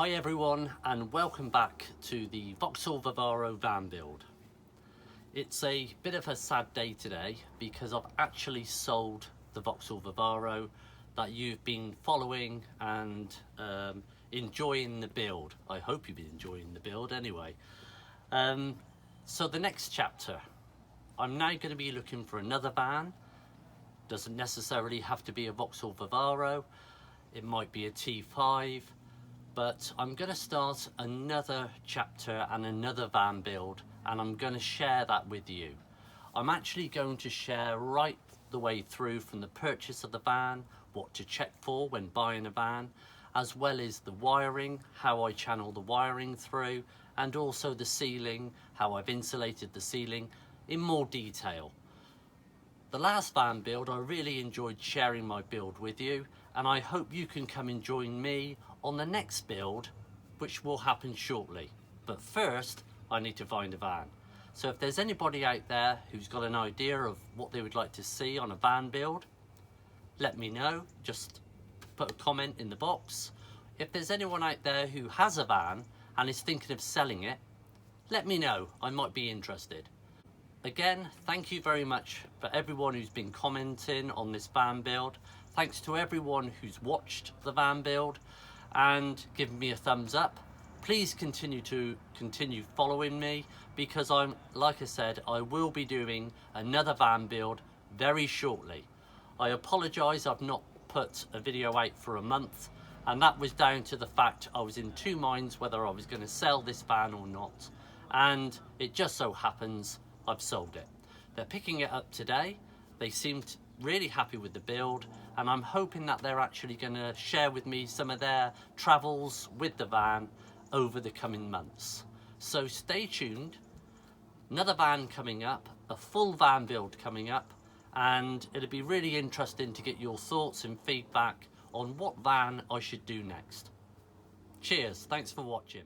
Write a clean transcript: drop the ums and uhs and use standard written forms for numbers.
Hi everyone, and welcome back to the Vauxhall Vivaro van build. It's a bit of a sad day today because I've actually sold the Vauxhall Vivaro that you've been following and enjoying the build. I hope you've been enjoying the build anyway. So the next chapter, I'm now going to be looking for another van. Doesn't necessarily have to be a Vauxhall Vivaro, it might be a T5. But I'm going to start another chapter and another van build, and I'm going to share that with you. I'm actually going to share right the way through from the purchase of the van, what to check for when buying a van, as well as the wiring, how I channel the wiring through, and also the ceiling, how I've insulated the ceiling in more detail. The last van build, I really enjoyed sharing my build with you, and I hope you can come and join me on the next build, which will happen shortly. But first, I need to find a van. So if there's anybody out there who's got an idea of what they would like to see on a van build, let me know. Just put a comment in the box. If there's anyone out there who has a van and is thinking of selling it, let me know. I might be interested. Again, thank you very much for everyone who's been commenting on this van build. Thanks to everyone who's watched the van build and given me a thumbs up. Please continue following me, because like I said, I will be doing another van build very shortly. I apologise I've not put a video out for a month, and that was down to the fact I was in two minds whether I was going to sell this van or not, and it just so happens I've sold it. They're picking it up today. They seemed really happy with the build, and I'm hoping that they're actually going to share with me some of their travels with the van over the coming months. So stay tuned. Another van coming up, a full van build coming up, and it'll be really interesting to get your thoughts and feedback on what van I should do next. Cheers, thanks for watching.